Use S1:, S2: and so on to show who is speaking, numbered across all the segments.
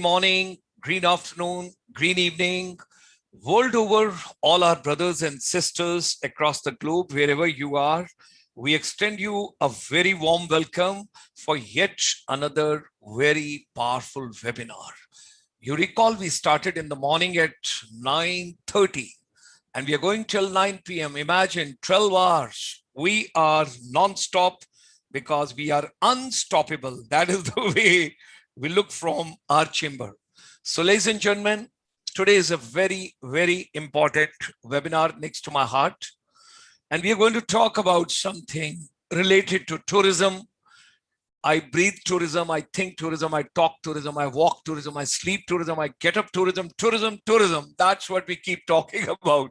S1: Morning, green afternoon, green evening. World over, all our brothers and sisters across the globe, wherever you are, we extend you a very warm welcome for yet another very powerful webinar. You recall we started in the morning at 9:30 and we are going till 9 p.m. Imagine 12 hours. We are non-stop because we are unstoppable. That is the way we look from our chamber. So ladies and gentlemen, today is a very, very important webinar next to my heart. And we are going to talk about something related to tourism. I breathe tourism, I think tourism, I talk tourism, I walk tourism, I sleep tourism, I get up tourism, tourism, tourism. That's what we keep talking about.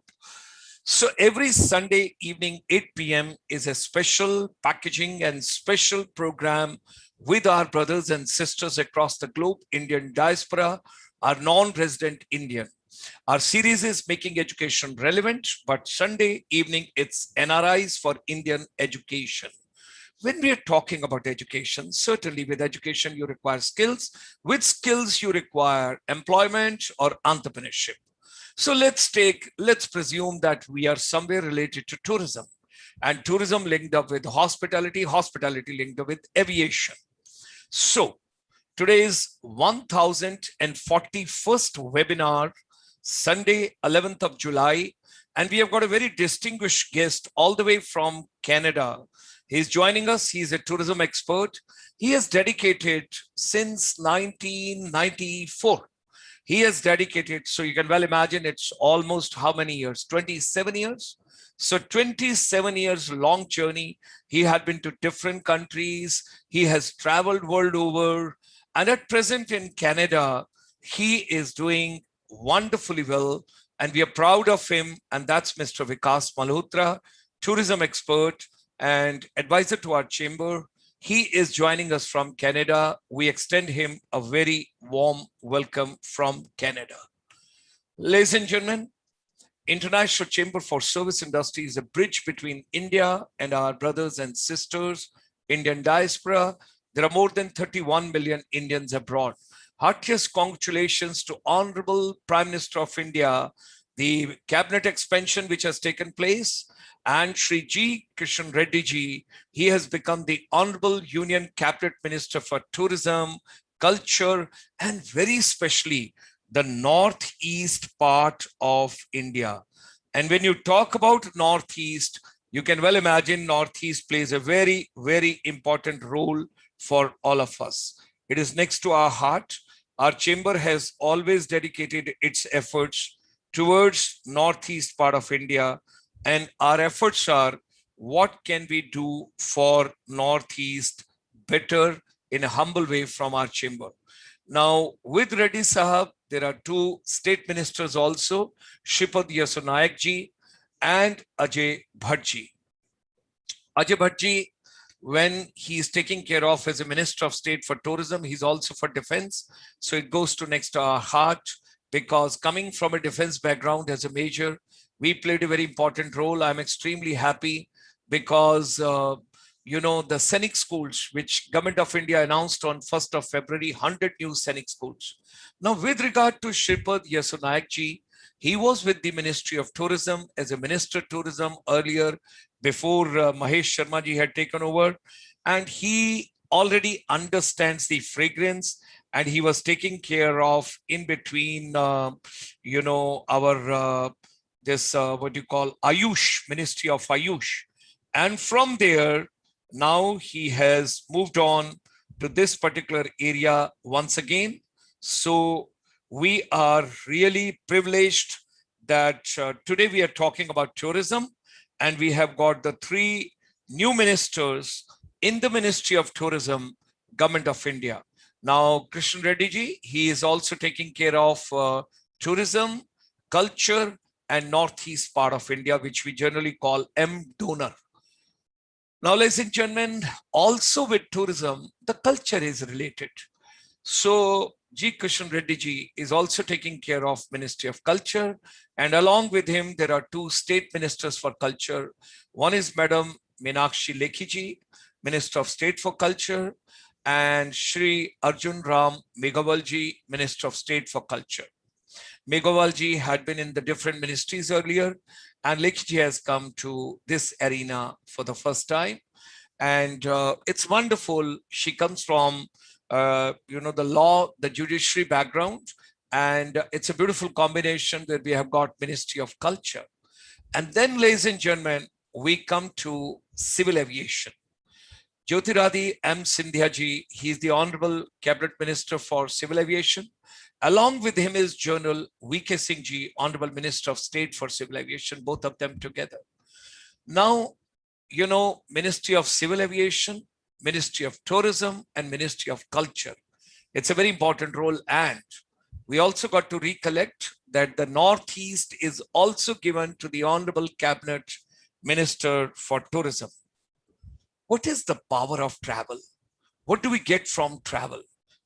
S1: So every Sunday evening, 8 p.m. is a special packaging and special program with our brothers and sisters across the globe, Indian diaspora, our non-resident Indian. Our series is Making Education Relevant, but Sunday evening, it's NRIs for Indian Education. When we are talking about education, certainly with education, you require skills. With skills, you require employment or entrepreneurship. So let's presume that we are somewhere related to tourism, and tourism linked up with hospitality, hospitality linked up with aviation. So today's 1041st webinar, Sunday, 11th of July, and we have got a very distinguished guest all the way from Canada. He's joining us. He's a tourism expert. He has dedicated since 1994. He has dedicated, so you can well imagine it's almost how many years? 27 years. So 27 years long journey. He had been to different countries. He has traveled world over. And at present in Canada, he is doing wonderfully well. And we are proud of him. And that's Mr. Vikas Malhotra, tourism expert and advisor to our chamber. He is joining us from Canada. We extend him a very warm welcome from Canada. Ladies and gentlemen, International Chamber for Service Industry is a bridge between India and our brothers and sisters, Indian diaspora. There are more than 31 million Indians abroad. Heartiest congratulations to Honorable Prime Minister of India, the cabinet expansion which has taken place, and Shri G. Kishan Reddy ji, he has become the Honorable Union Cabinet Minister for Tourism, Culture, and very especially the Northeast part of India. And when you talk about Northeast, you can well imagine Northeast plays a very, very important role for all of us. It is next to our heart. Our chamber has always dedicated its efforts towards Northeast part of India. And our efforts are, what can we do for Northeast better in a humble way from our chamber? Now, with Reddy Sahab, there are two state ministers also, Shripad Yesso Nayak ji and Ajay Bhatt ji. Ajay Bhatt ji, when he is taking care of as a Minister of State for Tourism, he's also for defense. So it goes to next to our heart, because coming from a defense background as a major, we played a very important role. I'm extremely happy because, the scenic schools, which Government of India announced on 1st of February, 100 new scenic schools. Now, with regard to Shripad Yesso Nayak ji, he was with the Ministry of Tourism as a Minister of Tourism earlier before Mahesh Sharma ji had taken over. And he already understands the fragrance, and he was taking care of in between, our what you call Ayush, Ministry of Ayush. And from there, now he has moved on to this particular area once again. So we are really privileged that today we are talking about tourism, and we have got the three new ministers in the Ministry of Tourism, Government of India. Now, Kishan Reddy ji, he is also taking care of tourism, culture, and Northeast part of India, which we generally call M donor. Now, ladies and gentlemen, also with tourism, the culture is related. So G. Kishan Reddy ji is also taking care of Ministry of Culture, and along with him, there are two state ministers for culture. One is Madam Meenakshi Lekhi ji, Minister of State for Culture, and Shri Arjun Ram Meghawalji, Minister of State for Culture. Meghawalji had been in the different ministries earlier, and Lekhi has come to this arena for the first time. And it's wonderful. She comes from, the law, the judiciary background, and it's a beautiful combination that we have got Ministry of Culture. And then, ladies and gentlemen, we come to civil aviation. Jyotiradi M. Sindhya ji, he is the Honorable Cabinet Minister for Civil Aviation. Along with him is General V.K. Singh ji, Honorable Minister of State for Civil Aviation, both of them together. Now, Ministry of Civil Aviation, Ministry of Tourism, and Ministry of Culture. It's a very important role. And we also got to recollect that the Northeast is also given to the Honorable Cabinet Minister for Tourism. What is the power of travel? What do we get from travel?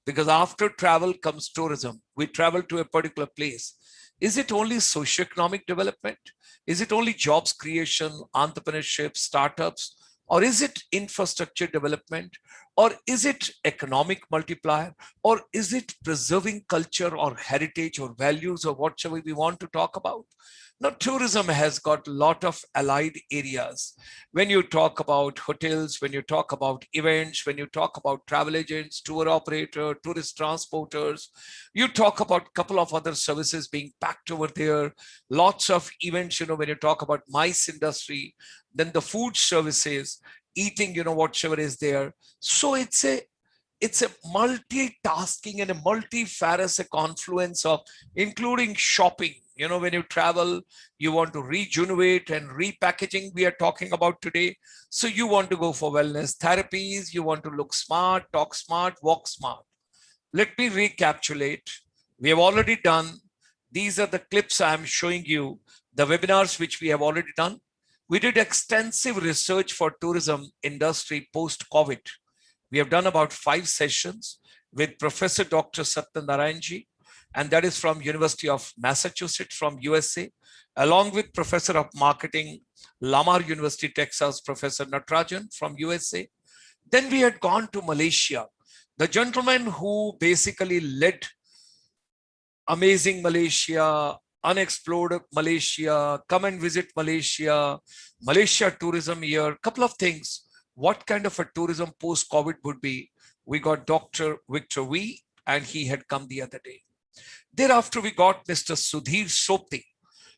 S1: Because after travel comes tourism. We travel to a particular place. Is it only socioeconomic development? Is it only jobs creation, entrepreneurship, startups? Or is it infrastructure development? Or is it economic multiplier? Or is it preserving culture or heritage or values or whatever we want to talk about? Now, tourism has got a lot of allied areas. When you talk about hotels, when you talk about events, when you talk about travel agents, tour operator, tourist transporters, you talk about a couple of other services being packed over there, lots of events, when you talk about MICE industry, then the food services, eating, whatever is there. So it's a multitasking and a multifarious confluence of including shopping. When you travel, you want to rejuvenate, and repackaging we are talking about today. So you want to go for wellness therapies, you want to look smart, talk smart, walk smart. Let me recapitulate. We have already done, these are the clips I am showing you, the webinars which we have already done. We did extensive research for tourism industry post-COVID. We have done about 5 sessions with Professor Dr. Satyanarayan ji, and that is from University of Massachusetts from USA, along with Professor of Marketing, Lamar University, Texas, Professor Natarajan from USA. Then we had gone to Malaysia. The gentleman who basically led Amazing Malaysia, Unexplored Malaysia, Come and Visit Malaysia, Malaysia Tourism Year, couple of things. What kind of a tourism post-COVID would be? We got Dr. Victor V, and he had come the other day. Thereafter, we got Mr. Sudhir Sopti,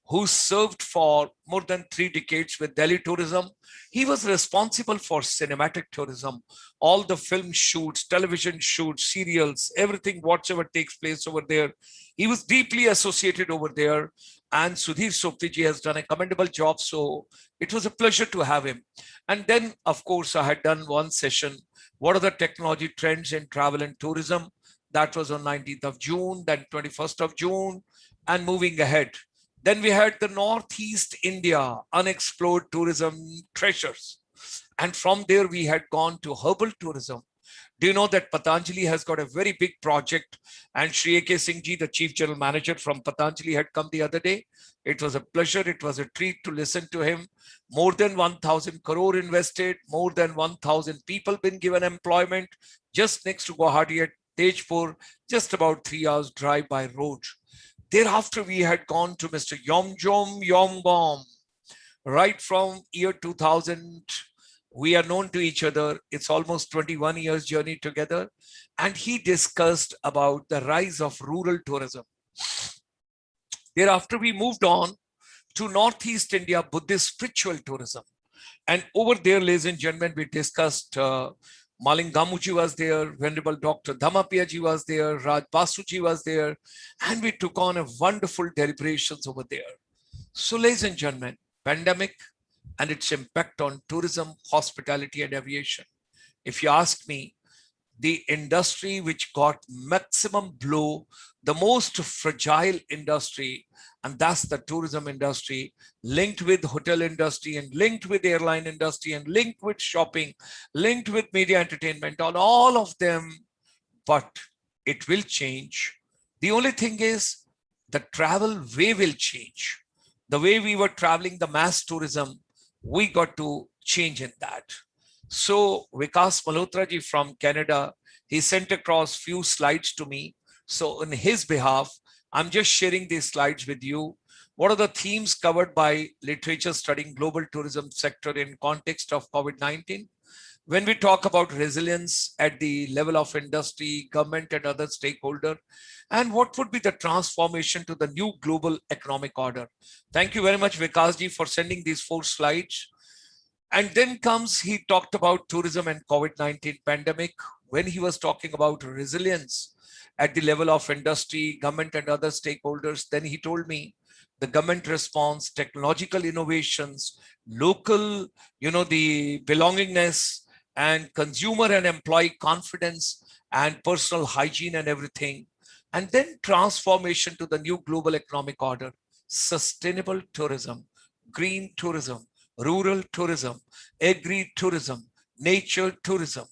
S1: who served for more than 3 decades with Delhi Tourism. He was responsible for cinematic tourism, all the film shoots, television shoots, serials, everything, whatever takes place over there. He was deeply associated over there. And Sudhir Sopti ji has done a commendable job. So it was a pleasure to have him. And then, of course, I had done one session. What are the technology trends in travel and tourism? That was on 19th of June, then 21st of June, and moving ahead. Then we had the Northeast India unexplored tourism treasures. And from there, we had gone to herbal tourism. Do you know that Patanjali has got a very big project? And Shri A.K. Singh ji, the Chief General Manager from Patanjali, had come the other day. It was a pleasure. It was a treat to listen to him. More than 1,000 crore invested, more than 1,000 people been given employment just next to Guwahati at Tejpur, just about 3 hours drive by road. Thereafter, we had gone to Mr. Yomjom Yombom. Right from year 2000, we are known to each other. It's almost 21 years journey together. And he discussed about the rise of rural tourism. Thereafter, we moved on to Northeast India Buddhist spiritual tourism. And over there, ladies and gentlemen, we discussed Malingamuji was there, Venerable Dr. Dhammapiyaji was there, Raj Basuji was there, and we took on a wonderful deliberations over there. So, ladies and gentlemen, pandemic and its impact on tourism, hospitality, and aviation. If you ask me, the industry which got maximum blow, the most fragile industry, and that's the tourism industry, linked with hotel industry and linked with airline industry and linked with shopping, linked with media entertainment, on all of them, but it will change. The only thing is the travel way will change. The way we were traveling, the mass tourism, we got to change in that. So Vikas Malhotra ji from Canada, He sent across few slides to me. So on his behalf, I'm just sharing these slides with you. What are the themes covered by literature studying global tourism sector in context of COVID-19? When we talk about resilience at the level of industry, government and other stakeholder, and what would be the transformation to the new global economic order? Thank you very much, Vikasji, for sending these 4 slides. And then comes, he talked about tourism and COVID-19 pandemic. When he was talking about resilience at the level of industry, government and other stakeholders, then he told me the government response, technological innovations, local, the belongingness and consumer and employee confidence and personal hygiene and everything. And then transformation to the new global economic order, sustainable tourism, green tourism, rural tourism, agri-tourism, nature tourism,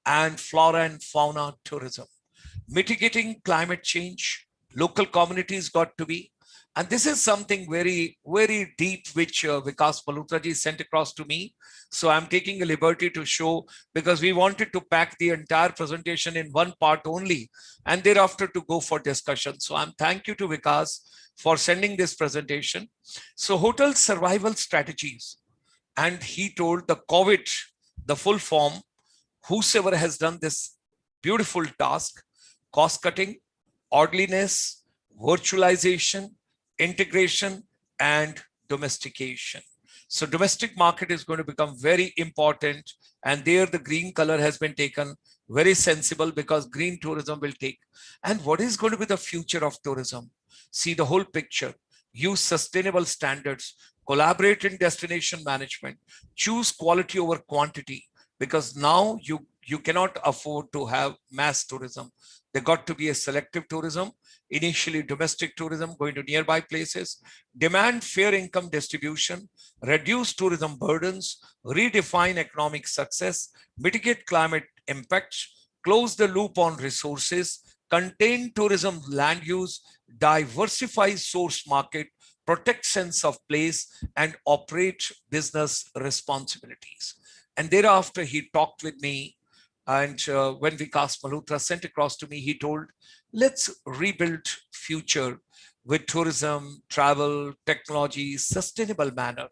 S1: and flora and fauna tourism. Mitigating climate change, local communities got to be. And this is something very, very deep, which Vikas Malhotra ji sent across to me. So I'm taking a liberty to show, because we wanted to pack the entire presentation in one part only, and thereafter to go for discussion. So I'm thank you to Vikas for sending this presentation. So hotel survival strategies. And he told the COVID, the full form, whosoever has done this beautiful task, cost cutting, orderliness, virtualization, integration, and domestication. So domestic market is going to become very important. And there the green color has been taken, very sensible, because green tourism will take. And what is going to be the future of tourism? See the whole picture. Use sustainable standards, collaborate in destination management, choose quality over quantity, because now you cannot afford to have mass tourism. There got to be a selective tourism, initially domestic tourism going to nearby places, demand fair income distribution, reduce tourism burdens, redefine economic success, mitigate climate impacts, close the loop on resources, contain tourism land use, diversify source market, protect sense of place, and operate business responsibilities. And thereafter, he talked with me. And when Vikas Malhotra sent across to me, he told, let's rebuild future with tourism, travel, technology, sustainable manner.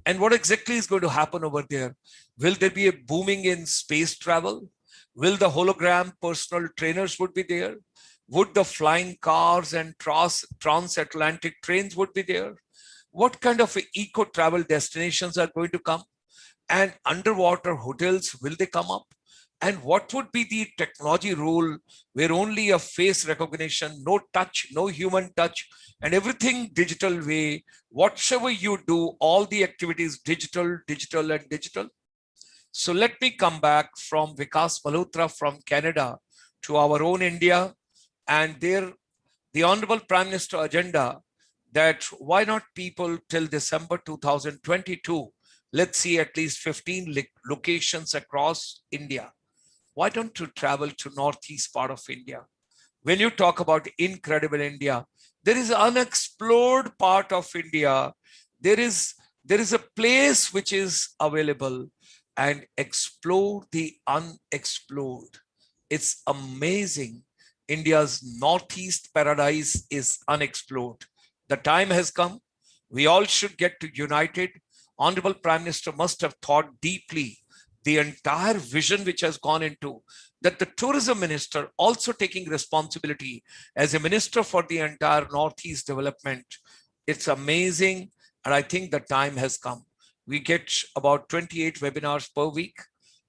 S1: And what exactly is going to happen over there? Will there be a booming in space travel? Will the hologram personal trainers would be there? Would the flying cars and transatlantic trains would be there? What kind of eco travel destinations are going to come? And underwater hotels, will they come up? And what would be the technology role where only a face recognition, no touch, no human touch, and everything digital way? Whatever you do, all the activities digital, digital, and digital. So let me come back from Vikas Malhotra from Canada to our own India, and there the Honorable Prime Minister agenda that why not people till December 2022, let's see at least 15 locations across India. Why don't you travel to northeast part of India? When you talk about incredible India, there is unexplored part of India. There is a place which is available, and explore the unexplored. It's amazing. India's northeast paradise is unexplored. The time has come. We all should get to united. Honorable Prime Minister must have thought deeply the entire vision which has gone into that, the tourism minister also taking responsibility as a minister for the entire northeast development. It's amazing. And I think the time has come. We get about 28 webinars per week.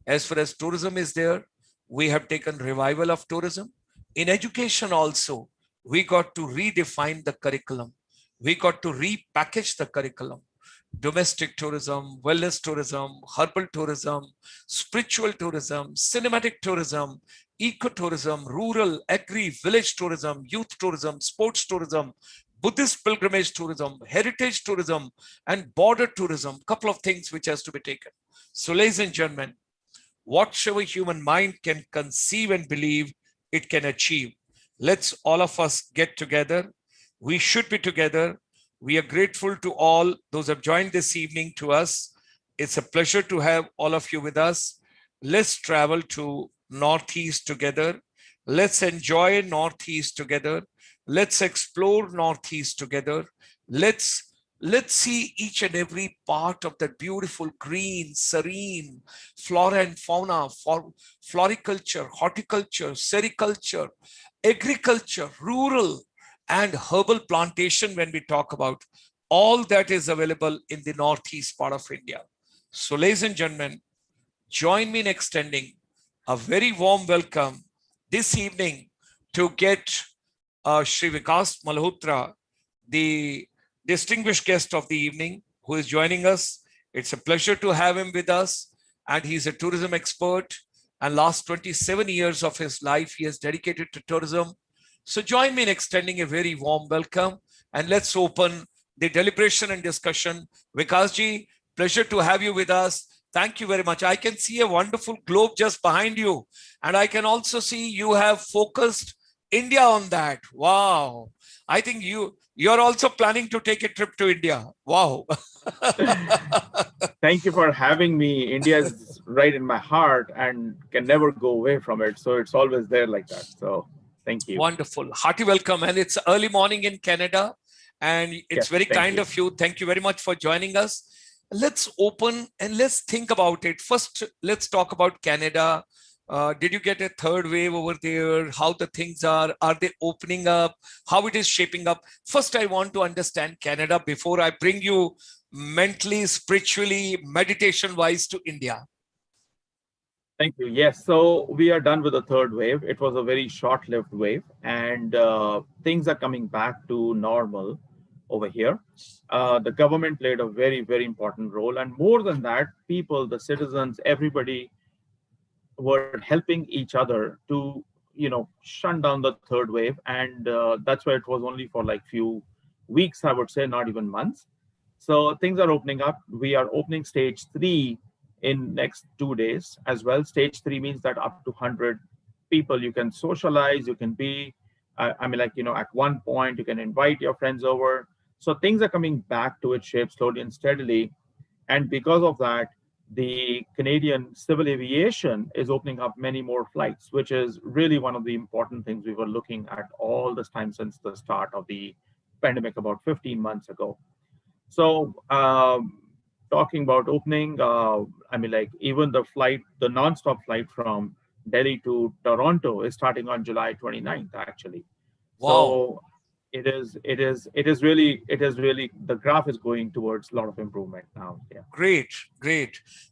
S1: As far as tourism is there, we have taken revival of tourism. In education also, we got to redefine the curriculum. We got to repackage the curriculum. Domestic tourism, wellness tourism, herbal tourism, spiritual tourism, cinematic tourism, ecotourism, rural, agri, village tourism, youth tourism, sports tourism, Buddhist pilgrimage tourism, heritage tourism, and border tourism, couple of things which has to be taken. So ladies and gentlemen, whatsoever human mind can conceive and believe, it can achieve. Let's all of us get together. We should be together. We are grateful to all those who have joined this evening to us. It's a pleasure to have all of you with us. Let's travel to Northeast together. Let's enjoy Northeast together. Let's explore Northeast together. Let's see each and every part of that beautiful green, serene flora and fauna, floriculture, horticulture, sericulture, agriculture, rural, and herbal plantation when we talk about all that is available in the Northeast part of India. So, ladies and gentlemen, join me in extending a very warm welcome this evening to get Sri Vikas Malhotra, the distinguished guest of the evening, who is joining us. It's a pleasure to have him with us. And he's a tourism expert. And last 27 years of his life, he has dedicated to tourism. So join me in extending a very warm welcome. And let's open the deliberation and discussion. Vikasji, pleasure to have you with us. Thank you very much. I can see a wonderful globe just behind you. And I can also see you have focused India on that. Wow. I think you're also planning to take a trip to India. Wow.
S2: Thank you for having me. India is right in my heart and can never go away from it. So it's always there like that. So thank you.
S1: Wonderful. Hearty welcome. And it's early morning in Canada. And it's very kind of you. Thank you very much for joining us. Let's open and let's think about it. First, let's talk about Canada. Did you get a third wave over there? How the things are? Are they opening up? How it is shaping up? First, I want to understand Canada before I bring you mentally, spiritually, meditation-wise to India.
S2: Thank you. Yes. So we are done with the third wave. It was a very short-lived wave, and things are coming back to normal over here. The government played a very, very important role. And more than that, people, the citizens, everybody were helping each other to, shut down the third wave. And that's why it was only for like few weeks, I would say, not even months. So things are opening up. We are opening stage 3 in next 2 days as well. Stage 3 means that up to 100 people, you can socialize, you can be, at one point, you can invite your friends over. So things are coming back to its shape slowly and steadily. And because of that, the Canadian civil aviation is opening up many more flights, which is really one of the important things we were looking at all this time since the start of the pandemic about 15 months ago. So talking about opening, even the non-stop flight from Delhi to Toronto is starting on July 29th, actually.
S1: Wow.
S2: So it is really, the graph is going towards a lot of improvement now. Yeah.
S1: Great.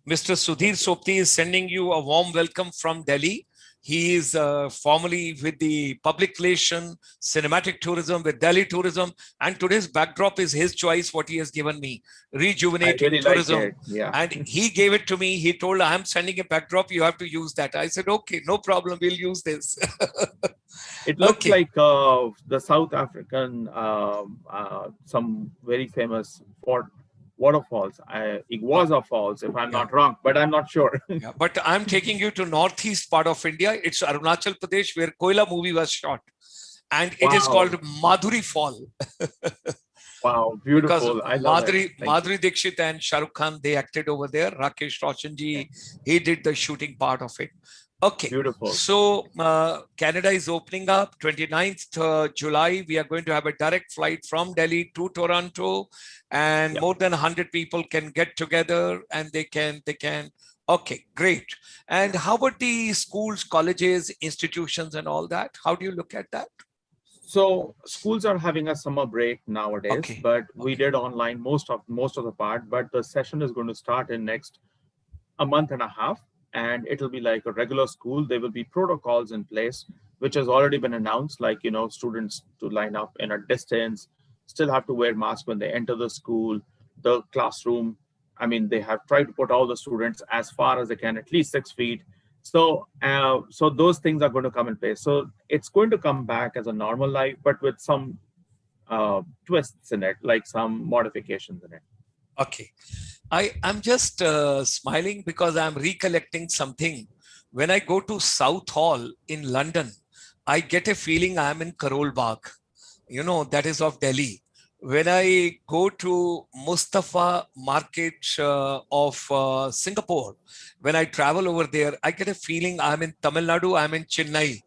S1: Mr. Sudhir Sopti is sending you a warm welcome from Delhi. He is formerly with the public relation, cinematic tourism, with Delhi tourism. And today's backdrop is his choice, what he has given me, rejuvenating
S2: really
S1: tourism.
S2: Like it. Yeah.
S1: And he gave it to me. He told, I'm sending a backdrop. You have to use that. I said, okay, no problem. We'll use this.
S2: It looks like the South African, some very famous waterfalls, Iguaza Falls, if I'm not wrong, but I'm not sure.
S1: Yeah, but I'm taking you to northeast part of India. It's Arunachal Pradesh, where Koila movie was shot. And it is called Madhuri Fall.
S2: Wow, beautiful.
S1: Because
S2: I love
S1: Madhuri Dixit and Shah Rukh Khan, they acted over there. Rakesh Roshan ji, he did the shooting part of it. Okay,
S2: beautiful.
S1: So Canada is opening up 29th July. We are going to have a direct flight from Delhi to Toronto, and more than 100 people can get together and they can. Okay, great. And how about the schools, colleges, institutions and all that? How do you look at that?
S2: So schools are having a summer break nowadays, but we did online most of the part, but the session is going to start in next a month and a half. And it'll be like a regular school. There will be protocols in place, which has already been announced, like, students to line up in a distance, still have to wear masks when they enter the school, the classroom. I mean, they have tried to put all the students as far as they can, at least 6 feet. So those things are going to come in place. So it's going to come back as a normal life, but with some twists in it, like some modifications in it.
S1: Okay. I'm just smiling because I'm recollecting something. When I go to South Hall in London, I get a feeling I'm in Karol Bagh, that is of Delhi, when I go to Mustafa market of Singapore, when I travel over there, I get a feeling I'm in Tamil Nadu, I'm in Chennai.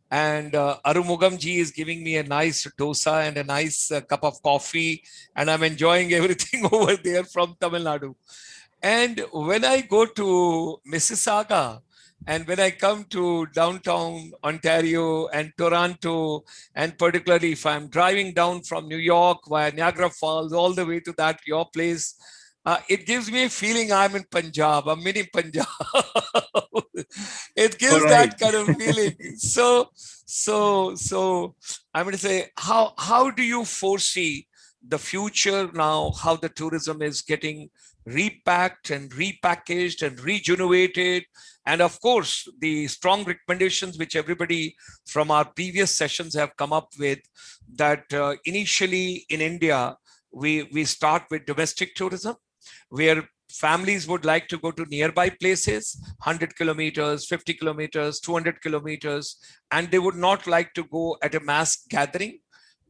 S1: And Arumugam ji is giving me a nice dosa and a nice cup of coffee, and I'm enjoying everything over there from Tamil Nadu. And when I go to Mississauga, and when I come to downtown Ontario and Toronto, and particularly if I'm driving down from New York via Niagara Falls all the way to that your place, it gives me a feeling I'm in Punjab, I'm mini Punjab. It
S2: All
S1: gives
S2: right.
S1: that kind of feeling. So I'm going to say, how do you foresee the future now? How the tourism is getting repacked and repackaged and rejuvenated, and of course the strong recommendations which everybody from our previous sessions have come up with, that initially in India we start with domestic tourism, where families would like to go to nearby places, 100 kilometers, 50 kilometers, 200 kilometers, and they would not like to go at a mass gathering.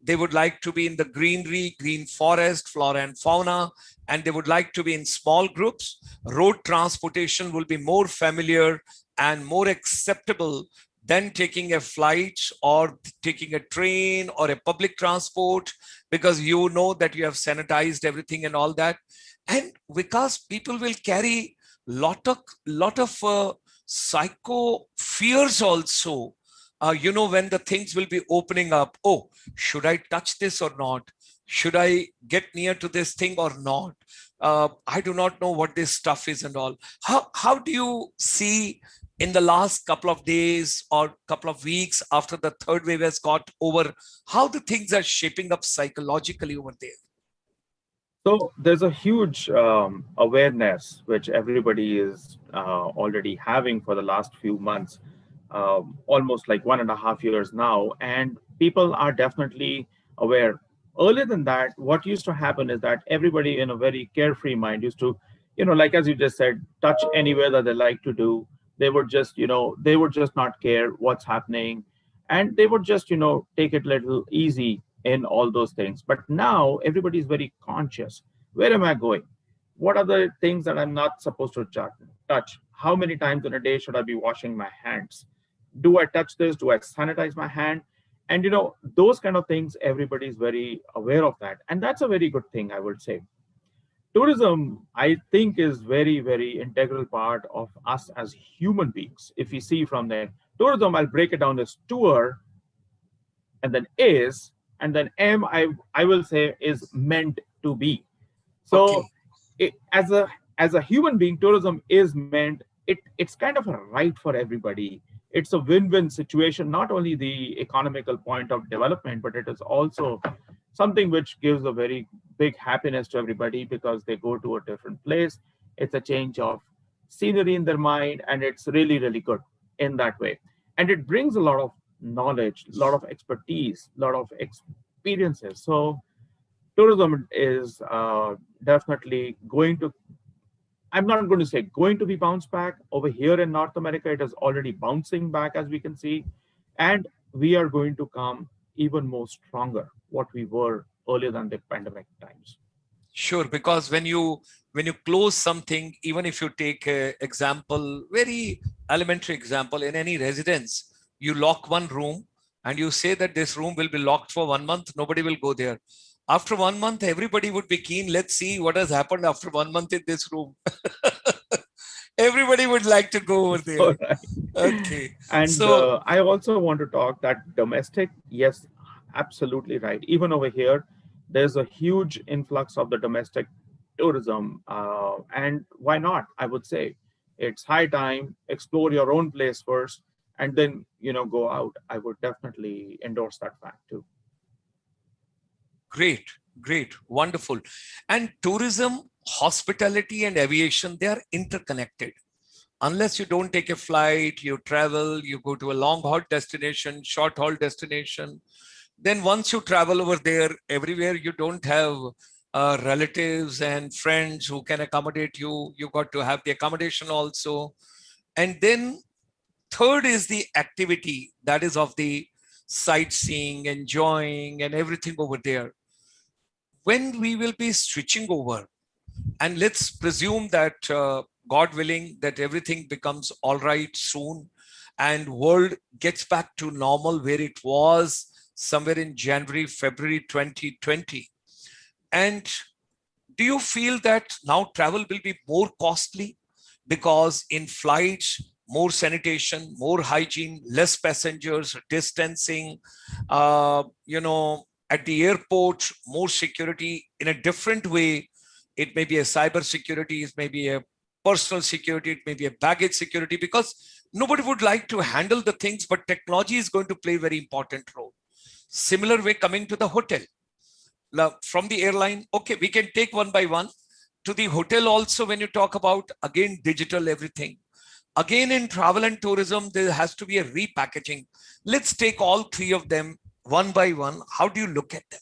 S1: They would like to be in the greenery, green forest, flora and fauna, and they would like to be in small groups. Road transportation will be more familiar and more acceptable than taking a flight or taking a train or a public transport, because you know that you have sanitized everything and all that. And because people will carry lot of psycho fears also, when the things will be opening up. Oh, should I touch this or not? Should I get near to this thing or not? I do not know what this stuff is and all. How do you see in the last couple of days or couple of weeks after the third wave has got over, how the things are shaping up psychologically over there?
S2: So there's a huge awareness which everybody is already having for the last few months, almost like 1.5 years now, and people are definitely aware. Earlier than that, what used to happen is that everybody in a very carefree mind used to, like as you just said, touch anywhere that they like to do. They would just, they would just not care what's happening, and they would just, take it a little easy in all those things. But now everybody is very conscious. Where am I going? What are the things that I'm not supposed to touch? How many times in a day should I be washing my hands? Do I touch this? Do I sanitize my hand? And those kind of things, everybody is very aware of that. And that's a very good thing, I would say. Tourism, I think, is very, very integral part of us as human beings. If you see from there, tourism, I'll break it down as tour, and then is, and then I will say is meant to be. So
S1: Okay.
S2: as a human being, tourism is meant, it's kind of a right for everybody. It's a win-win situation, not only the economical point of development, but it is also something which gives a very big happiness to everybody because they go to a different place. It's a change of scenery in their mind, and it's really, really good in that way. And it brings a lot of knowledge, a lot of expertise, a lot of experiences. So tourism is definitely going to, I'm not going to say going to be bounced back. Over here in North America, it is already bouncing back, as we can see. And we are going to come even more stronger what we were earlier than the pandemic times.
S1: Sure, because when you close something, even if you take a example, very elementary example, in any residence, you lock one room and you say that this room will be locked for 1 month, nobody will go there. After 1 month, everybody would be keen. Let's see what has happened after 1 month in this room. Everybody would like to go over
S2: All
S1: there.
S2: right.
S1: Okay.
S2: And
S1: So
S2: I also want to talk that domestic, yes, absolutely right. Even over here, there's a huge influx of the domestic tourism. And why not? I would say it's high time, explore your own place first, and then, go out. I would definitely endorse that fact too.
S1: great, great, wonderful. And tourism, hospitality, and aviation, they are interconnected. Unless you don't take a flight, you travel, you go to a long haul destination, short haul destination. Then once you travel over there, everywhere you don't have relatives and friends who can accommodate you. You got to have the accommodation also. And then third is the activity, that is of the sightseeing, enjoying, and everything over there. when we will be switching over, and let's presume that God willing that everything becomes all right soon and world gets back to normal where it was somewhere in January, February 2020. And do you feel that now travel will be more costly because in flights, more sanitation, more hygiene, less passengers, distancing, at the airport, more security in a different way. It may be a cyber security, it may be a personal security, it may be a baggage security, because nobody would like to handle the things, but technology is going to play a very important role. Similar way coming to the hotel. From the airline, okay, we can take one by one. To the hotel also, when you talk about, again, digital everything. Again, in travel and tourism, there has to be a repackaging. Let's take all three of them one by one. How do you look at them?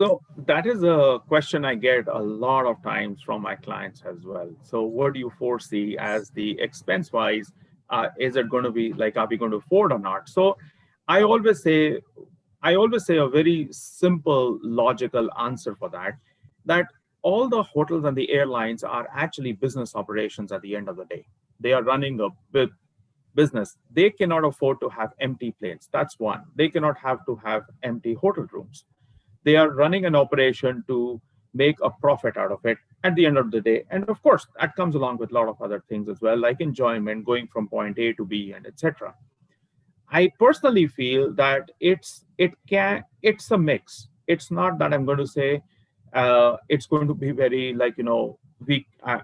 S2: So that is a question I get a lot of times from my clients as well. So what do you foresee as the expense wise? Is it going to be like, are we going to afford or not? So I always say, I always say a very simple, logical answer for that, that all the hotels and the airlines are actually business operations at the end of the day. They are running a business. They cannot afford to have empty planes. That's one. They cannot have to have empty hotel rooms. They are running an operation to make a profit out of it at the end of the day. And of course, that comes along with a lot of other things as well, like enjoyment, going from point A to B, and etc. I personally feel that it's a mix. It's not that I'm going to say it's going to be very like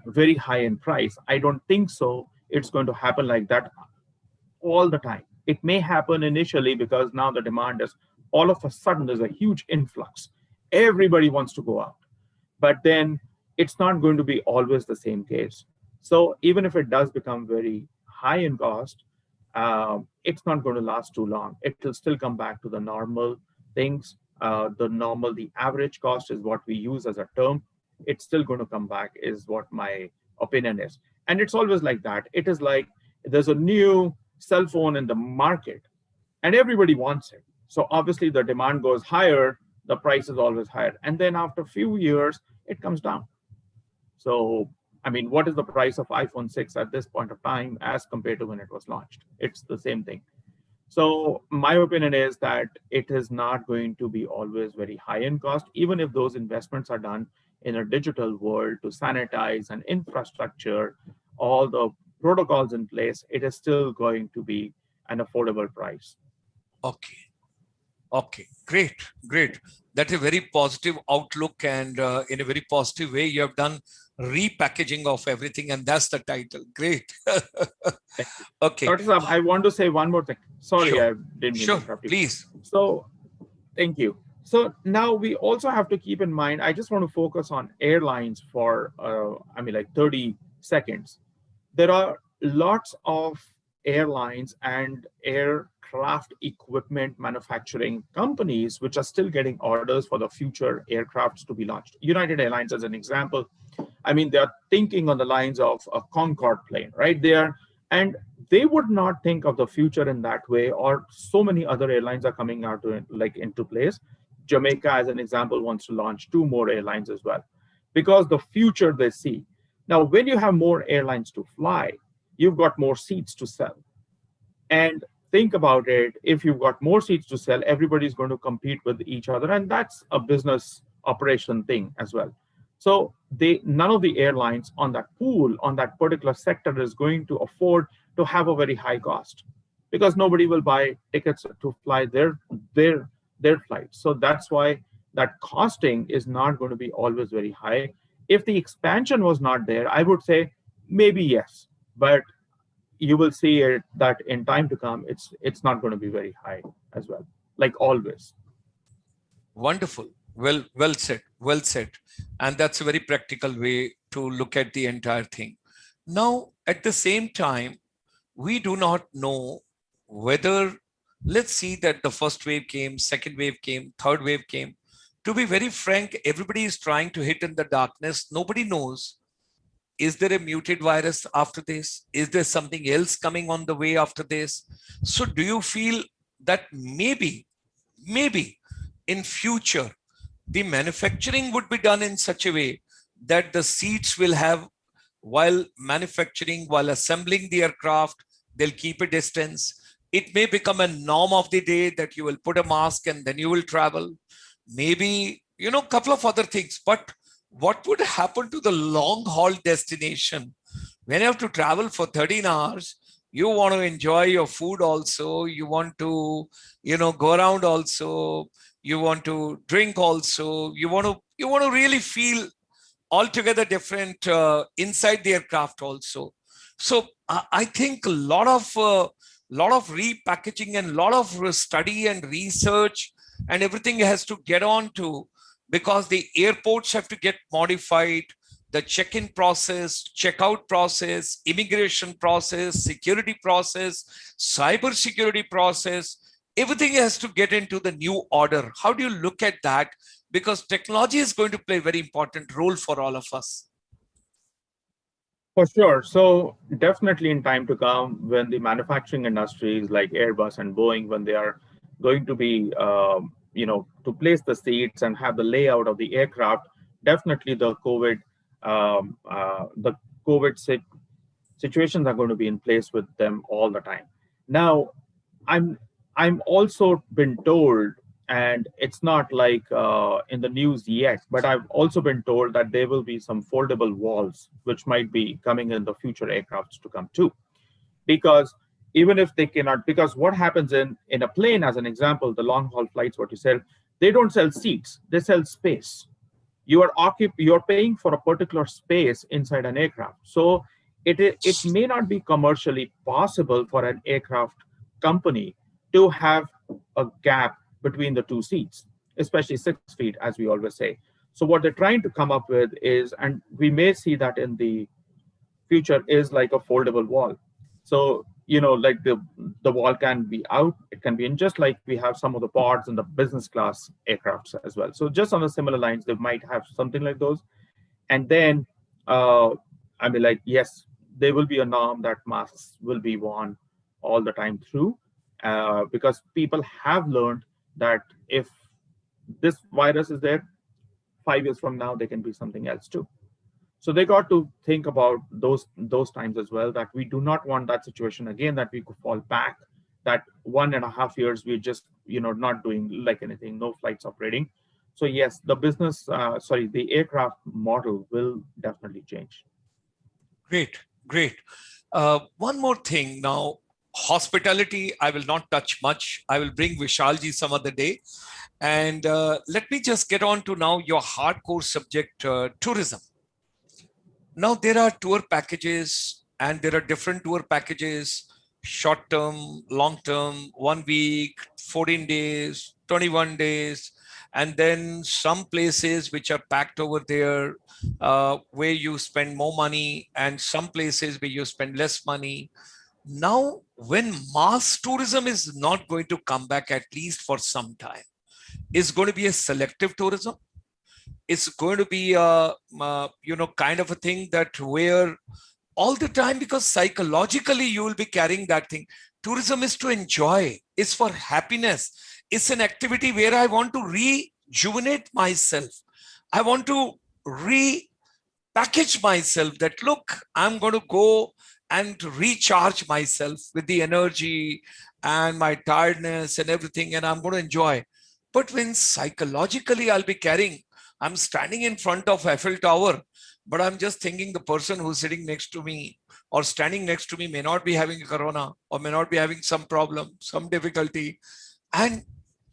S2: very high in price. I don't think so. It's going to happen like that all the time. It may happen initially because now the demand is all of a sudden there's a huge influx. Everybody wants to go out, but then it's not going to be always the same case. So even if it does become very high in cost, it's not going to last too long. It will still come back to the normal things. The average cost is what we use as a term. It's still going to come back, is what my opinion is. And it's always like that. It is like there's a new cell phone in the market and everybody wants it. So obviously the demand goes higher, the price is always higher. And then after a few years, it comes down. So, I mean, what is the price of iPhone 6 at this point of time as compared to when it was launched? It's the same thing. So my opinion is that it is not going to be always very high in cost, even if those investments are done in a digital world to sanitize and infrastructure, all the protocols in place, it is still going to be an affordable price.
S1: Okay. Okay, great, great. That's a very positive outlook, and in a very positive way, you have done repackaging of everything, and that's the title. Great. Okay.
S2: Dr. Saab, I want to say one more thing. Sorry,
S1: Sure.
S2: I didn't mean to interrupt you.
S1: Please.
S2: So, thank you. So now we also have to keep in mind, I just want to focus on airlines for, 30 seconds. There are lots of airlines and aircraft equipment manufacturing companies which are still getting orders for the future aircrafts to be launched. United Airlines, as an example, I mean, they're thinking on the lines of a Concorde plane, right there. And they would not think of the future in that way, or so many other airlines are coming out to into place. Jamaica, as an example, wants to launch 2 more airlines as well, because the future they see. Now, when you have more airlines to fly, you've got more seats to sell. And think about it, if you've got more seats to sell, everybody's going to compete with each other. And that's a business operation thing as well. So none of the airlines on that pool, on that particular sector, is going to afford to have a very high cost, because nobody will buy tickets to fly their flights. So that's why that costing is not going to be always very high. If the expansion was not there, I would say maybe yes, but you will see it that in time to come, it's not going to be very high as well, like always.
S1: Wonderful. Well said. Well said. And that's a very practical way to look at the entire thing. Now, at the same time, we do not know whether, let's see that the first wave came, second wave came, third wave came. To be very frank, everybody is trying to hit in the darkness. Nobody knows. Is there a muted virus after this? Is there something else coming on the way after this? So do you feel that maybe in future, the manufacturing would be done in such a way that the seats will have, while manufacturing, while assembling the aircraft, they'll keep a distance. It may become a norm of the day that you will put a mask and then you will travel. Maybe, a couple of other things. But what would happen to the long haul destination? When you have to travel for 13 hours, you want to enjoy your food also. You want to, go around also. You want to drink also. You want to really feel altogether different inside the aircraft also. So I think a lot of repackaging and a lot of study and research and everything has to get on to, because the airports have to get modified, the check-in process, checkout process, immigration process, security process, cyber security process, everything has to get into the new order. How do you look at that? Because technology is going to play a very important role for all of us.
S2: For sure. So definitely in time to come, when the manufacturing industries like Airbus and Boeing, when they are going to be, to place the seats and have the layout of the aircraft, definitely the COVID situations are going to be in place with them all the time. Now, I'm I'm also been told, and it's not like in the news yet, but I've also been told that there will be some foldable walls which might be coming in the future aircrafts to come too. Because even if they cannot, because what happens in a plane, as an example, the long haul flights, what you said, they don't sell seats, they sell space. You're paying for a particular space inside an aircraft. So it may not be commercially possible for an aircraft company to have a gap between the two seats, especially 6 feet, as we always say. So what they're trying to come up with is, and we may see that in the future, is like a foldable wall. So like the wall can be out, it can be in, just like we have some of the pods in the business class aircrafts as well. So just on the similar lines, they might have something like those. And then uh, I mean, like, yes, there will be a norm that masks will be worn all the time through, because people have learned that if this virus is there, 5 years from now there can be something else too. So they got to think about those times as well, that we do not want that situation again, that we could fall back, that 1.5 years we're just not doing like anything, no flights operating. So yes, the aircraft model will definitely change.
S1: Great, great. One more thing now. Hospitality, I will not touch much. I will bring Vishalji some other day. And let me just get on to now your hardcore subject, tourism. Now, there are tour packages and there are different tour packages, short term, long term, 1 week, 14 days, 21 days. And then some places which are packed over there where you spend more money, and some places where you spend less money. Now, when mass tourism is not going to come back, at least for some time, it's going to be a selective tourism. It's going to be kind of a thing that where all the time, because psychologically you will be carrying that thing. Tourism is to enjoy, it's for happiness, it's an activity where I want to rejuvenate myself. I want to repackage myself, that look, I'm going to go and recharge myself with the energy and my tiredness and everything, and I'm going to enjoy. But when psychologically I'll be carrying, I'm standing in front of Eiffel Tower, but I'm just thinking the person who's sitting next to me or standing next to me may not be having a corona or may not be having some problem, some difficulty. And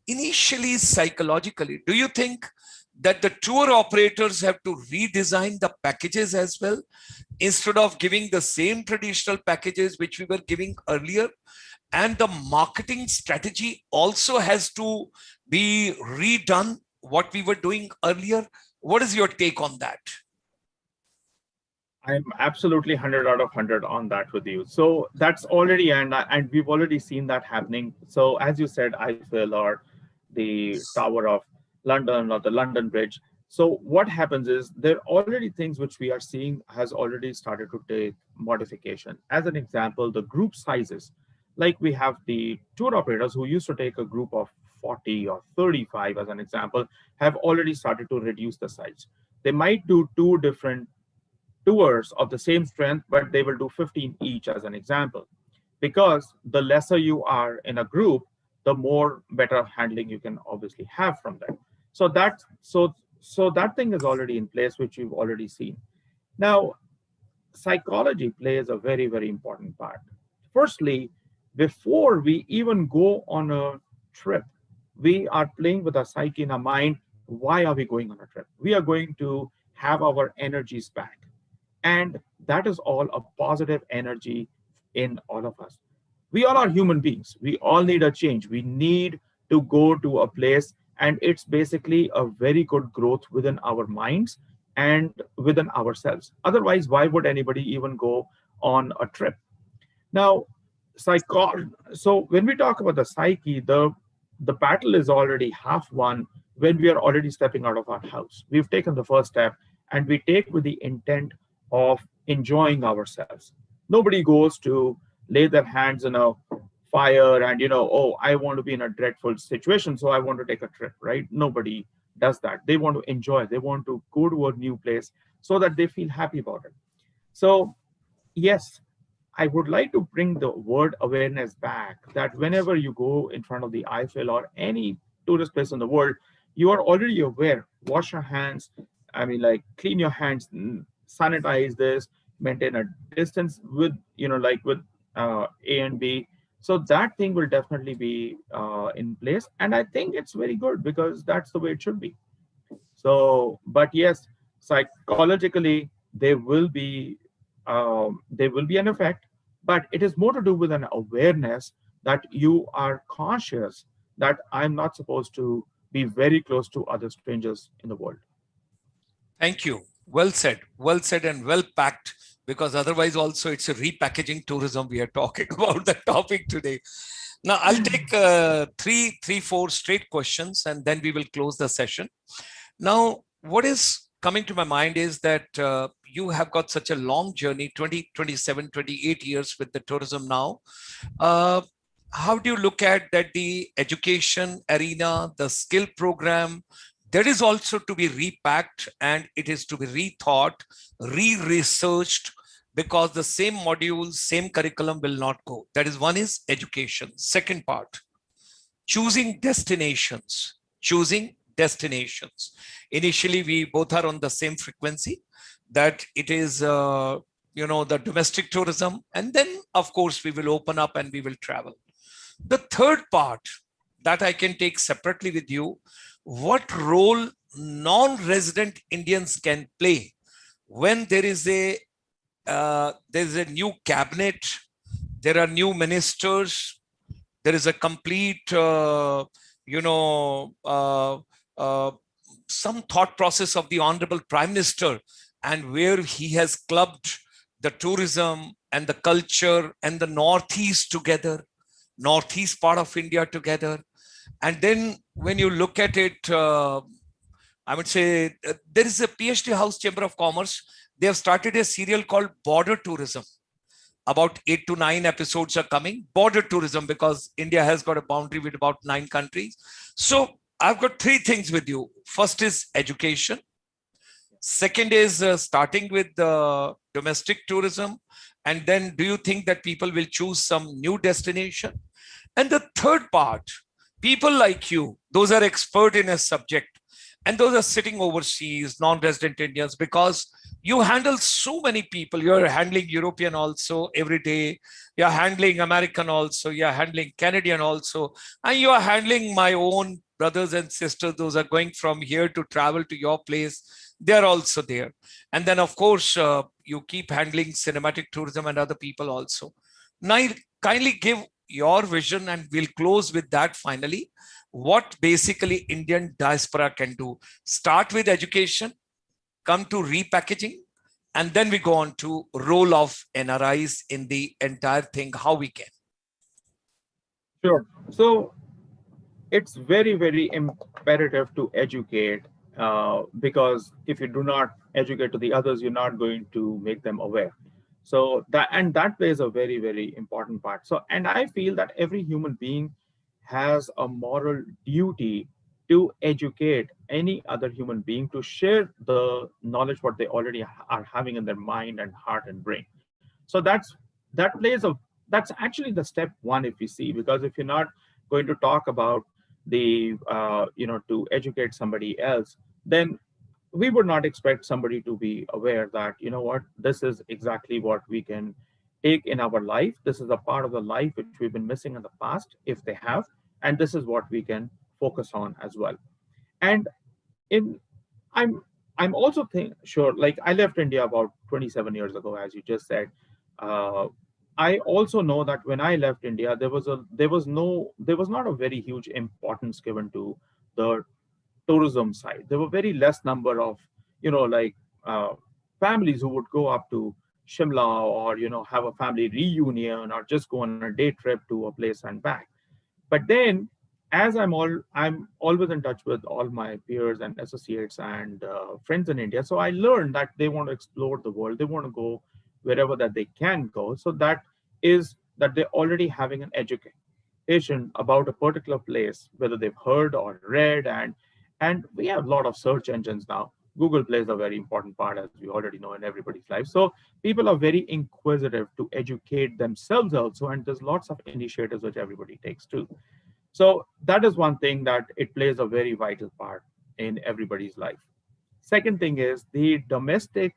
S1: initially, psychologically, do you think that the tour operators have to redesign the packages as well, instead of giving the same traditional packages which we were giving earlier? And the marketing strategy also has to be redone, what we were doing earlier. What is your take on that?
S2: I'm absolutely 100 out of 100 on that with you. So that's already, and we've already seen that happening. So as you said, Eiffel or the Tower of London or the London Bridge. So what happens is, there are already things which we are seeing has already started to take modification. As an example, the group sizes. Like we have the tour operators who used to take a group of 40 or 35, as an example, have already started to reduce the size. They might do two different tours of the same strength, but they will do 15 each, as an example, because the lesser you are in a group, the more better handling you can obviously have from that. So that thing is already in place, which you've already seen. Now, psychology plays a very, very important part. Firstly, before we even go on a trip, we are playing with our psyche in our mind. Why are we going on a trip? We are going to have our energies back. And that is all a positive energy in all of us. We all are human beings. We all need a change. We need to go to a place, and it's basically a very good growth within our minds and within ourselves. Otherwise, why would anybody even go on a trip? Now, so when we talk about the psyche, the battle is already half won when we are already stepping out of our house. We've taken the first step, and we take with the intent of enjoying ourselves. Nobody goes to lay their hands in a fire and, oh, I want to be in a dreadful situation, so I want to take a trip, right? Nobody does that. They want to enjoy, they want to go to a new place so that they feel happy about it. So yes, I would like to bring the word awareness back, that whenever you go in front of the Eiffel or any tourist place in the world, you are already aware. Wash your hands. I mean, like, clean your hands, sanitize this, maintain a distance with, like with A and B. So that thing will definitely be in place. And I think it's very good because that's the way it should be. So, but yes, psychologically, there will be an effect, but it is more to do with an awareness that you are conscious that I'm not supposed to be very close to other strangers in the world.
S1: Thank you. Well said, and well packed. Because otherwise, also it's a repackaging tourism we are talking about the topic today. Now, I'll take four straight questions, and then we will close the session. Now, what is coming to my mind is that you have got such a long journey, 20, 27, 28 years with the tourism now. How do you look at that the education arena, the skill program, that is also to be repacked and it is to be rethought, re-researched, because the same modules, same curriculum will not go. That is, one is education. Second part, choosing destinations. Initially, we both are on the same frequency, that it is, the domestic tourism. And then, of course, we will open up and we will travel. The third part that I can take separately with you, what role non-resident Indians can play when there is a new cabinet, there are new ministers, there is a complete, some thought process of the Honorable Prime Minister, and where he has clubbed the tourism and the culture and the Northeast together, Northeast part of India together. And then when you look at it, I would say there is a PhD House Chamber of Commerce. They have started a serial called Border Tourism. About 8 to 9 episodes are coming. Border tourism, because India has got a boundary with about 9 countries. So I've got 3 things with you. First is education. Second is starting with the domestic tourism. And then do you think that people will choose some new destination? And the third part, people like you, those are expert in a subject, and those are sitting overseas, non-resident Indians, because you handle so many people. You're handling European also every day. You're handling American also. You're handling Canadian also. And you're handling my own brothers and sisters. Those are going from here to travel to your place. They're also there. And then, of course, you keep handling cinematic tourism and other people also. Now, kindly give your vision, and we'll close with that finally. What basically Indian diaspora can do. Start with education, come to repackaging, and then we go on to role of NRIs in the entire thing, how we can.
S2: Sure. So it's very, very imperative to educate, because if you do not educate to the others, you're not going to make them aware. So that plays a very, very important part. So, and I feel that every human being has a moral duty to educate any other human being to share the knowledge what they already are having in their mind and heart and brain. So that plays a that's actually the step one if we see, because if you're not going to talk about the to educate somebody else, then we would not expect somebody to be aware that, you know what, this is exactly what we can take in our life. This is a part of the life which we've been missing in the past, if they have, and this is what we can focus on as well. And in I'm I'm also sure, like I left India about 27 years ago, as you just said. Uh, I also know that when I left India, there was not a very huge importance given to the tourism side. There were very less number of, like uh, families who would go up to Shimla, or have a family reunion, or just go on a day trip to a place and back. But then, as I'm always in touch with all my peers and associates and friends in India, so I learned that they want to explore the world. They want to go wherever that they can go. So that is that they're already having an education about a particular place, whether they've heard or read. And we have a lot of search engines now. Google plays a very important part, as we already know, in everybody's life. So people are very inquisitive to educate themselves also, and there's lots of initiatives which everybody takes too. So that is one thing that it plays a very vital part in everybody's life. Second thing is the domestic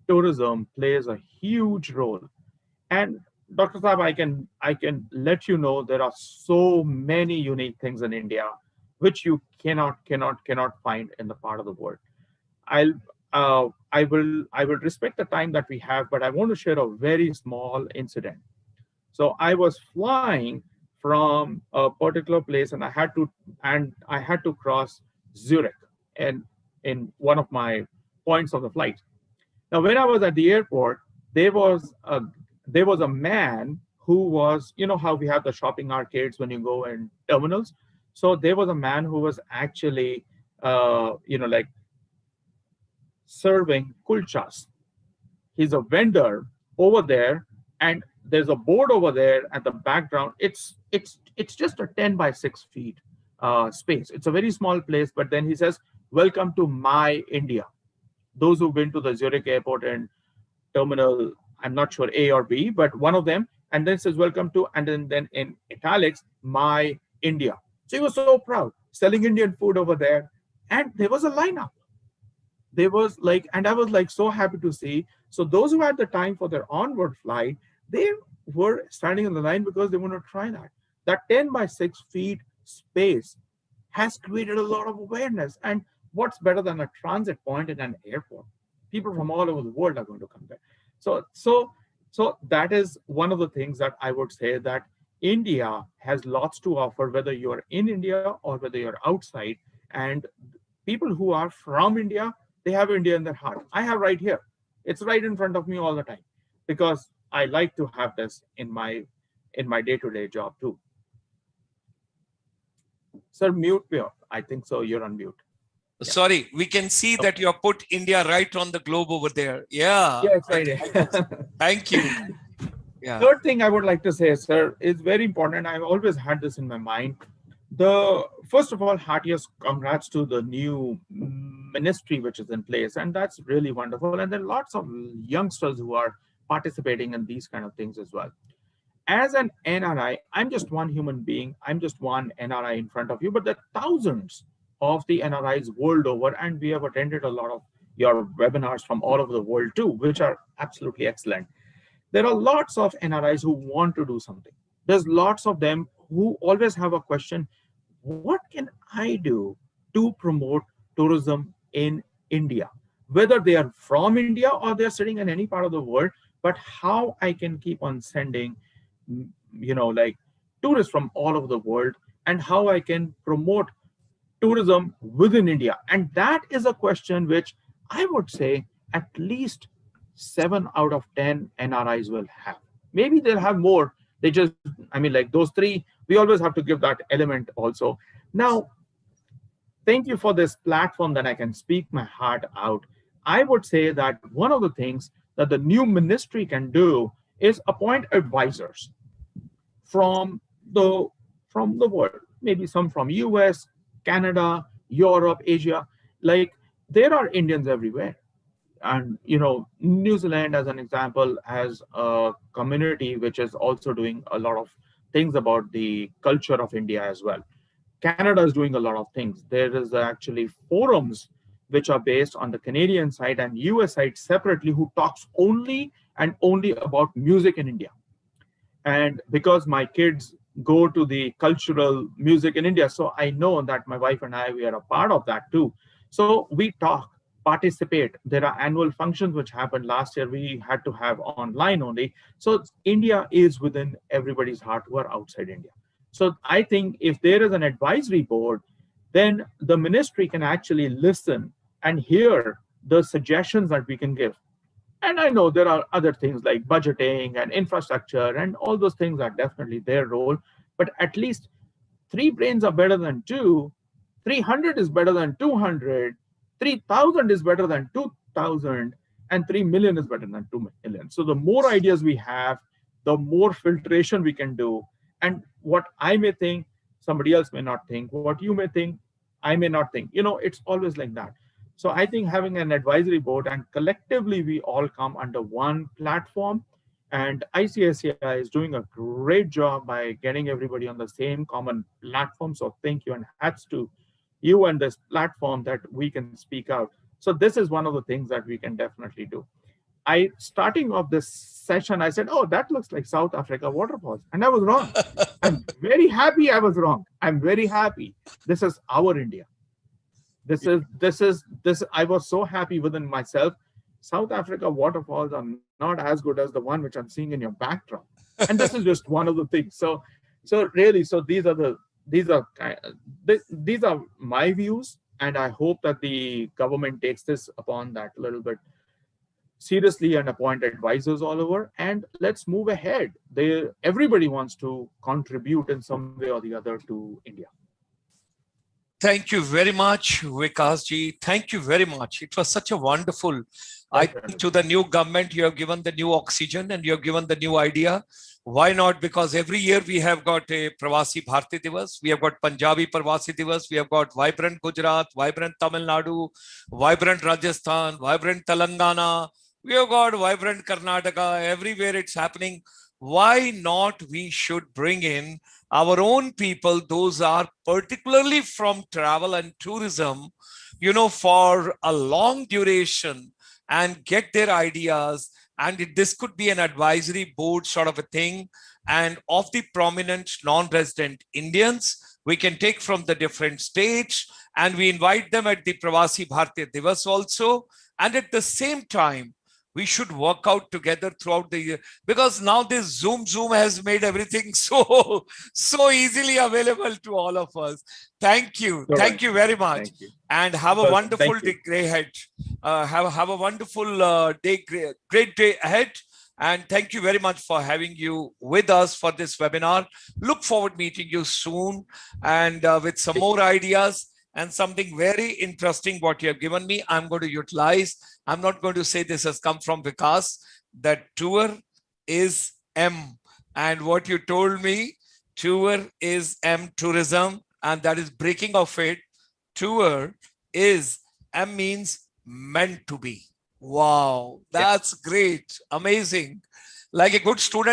S2: tourism plays a huge role. And Dr. Saab, I can let you know there are so many unique things in India which you cannot find in the part of the world. I'll I will respect the time that we have, but I want to share a very small incident. So I was flying from a particular place, and I had to cross Zurich, and in one of my points of the flight. Now, when I was at the airport, there was a there was a man who was, how we have the shopping arcades when you go in terminals. So there was a man who was actually, like serving kulchas. He's a vendor over there, and there's a board over there at the background. It's just a 10 by 6 feet space. It's a very small place, but then he says, "Welcome to my India." Those who've been to the Zurich airport and terminal, I'm not sure A or B, but one of them, and then says, "Welcome to," and then in italics, "my India." So he was so proud, selling Indian food over there, and there was a lineup. There was like, and I was like so happy to see. So those who had the time for their onward flight, they were standing in the line because they want to try that. That 10 by 6 feet space has created a lot of awareness. And what's better than a transit point in an airport? People from all over the world are going to come there. So that is one of the things that I would say, that India has lots to offer, whether you're in India or whether you're outside. And people who are from India, they have India in their heart. I have right here. It's right in front of me all the time, because I like to have this in my day-to-day job too. Sir, mute me. I think so. You're on mute. Yeah.
S1: Sorry, we can see that you have put India right on the globe over there. Yeah.
S2: Yeah, it's right here.
S1: Thank you. Yeah.
S2: Third thing I would like to say, sir, is very important. I've always had this in my mind. The first of all, heartiest congrats to the new ministry which is in place, and that's really wonderful. And there are lots of youngsters who are participating in these kind of things as well. As an NRI, I'm just one human being. I'm just one NRI in front of you, but there are thousands of the NRIs world over, and we have attended a lot of your webinars from all over the world too, which are absolutely excellent. There are lots of NRIs who want to do something. There's lots of them who always have a question: what can I do to promote tourism in India? Whether they are from India or they're sitting in any part of the world, but how I can keep on sending, like tourists from all over the world, and how I can promote tourism within India. And that is a question which I would say at least 7 out of 10 NRIs will have. Maybe they'll have more. They just, like those three, we always have to give that element also. Now, thank you for this platform that I can speak my heart out. I would say that one of the things that the new ministry can do is appoint advisors from the world. maybe some from US, Canada, Europe, Asia. Like there are Indians everywhere. And New Zealand, as an example, has a community which is also doing a lot of things about the culture of India as well. Canada is doing a lot of things. There is actually forums which are based on the Canadian side and US side separately, who talks only and only about music in India. And because my kids go to the cultural music in India, so I know that my wife and I, we are a part of that too. So we talk, participate. There are annual functions which happened last year. We had to have online only. So India is within everybody's heart who are outside India. So I think if there is an advisory board, then the ministry can actually listen and hear the suggestions that we can give. And I know there are other things like budgeting and infrastructure, and all those things are definitely their role. But at least three brains are better than two, 300 is better than 200, 3,000 is better than 2,000, and 3 million is better than 2 million. So the more ideas we have, the more filtration we can do. And what I may think, somebody else may not think. What you may think, I may not think. It's always like that. So I think having an advisory board and collectively we all come under one platform, and ICSCI is doing a great job by getting everybody on the same common platform. So thank you and hats to you and this platform that we can speak out. So this is one of the things that we can definitely do. I starting off this session, I said, "Oh, that looks like South Africa waterfalls," and I was wrong. I'm very happy I was wrong. I'm very happy. This is our India. This. I was so happy within myself. South Africa waterfalls are not as good as the one which I'm seeing in your backdrop, and this is just one of the things. So really, so these are my views, and I hope that the government takes this upon that a little bit seriously and appoint advisors all over, and let's move ahead. Everybody wants to contribute in some way or the other to India.
S1: Thank you very much, Vikasji. Thank you very much. It was such a wonderful, I think, to the new government, you have given the new oxygen and you have given the new idea. Why not? Because every year we have got a Pravasi Bharti Divas, we have got Punjabi Pravasi Divas, we have got vibrant Gujarat, vibrant Tamil Nadu, vibrant Rajasthan, vibrant Telangana, we have got vibrant Karnataka. Everywhere it's happening. Why not we should bring in our own people, those are particularly from travel and tourism, for a long duration, and get their ideas. And this could be an advisory board sort of a thing. And of the prominent non-resident Indians, we can take from the different states and we invite them at the Pravasi Bharti Divas also. And at the same time, we should work out together throughout the year, because now this Zoom has made everything so easily available to all of us. Thank you. Thank you very much. And have a wonderful day ahead. Have a wonderful day, great day ahead. And thank you very much for having you with us for this webinar. Look forward to meeting you soon and with some more ideas. And something very interesting what you have given me, I'm going to utilize. I'm not going to say this has come from Vikas. That tour is M. And what you told me, tour is M, tourism, and that is breaking of it. Tour is M, means meant to be. Wow, that's great. Amazing. Like a good student.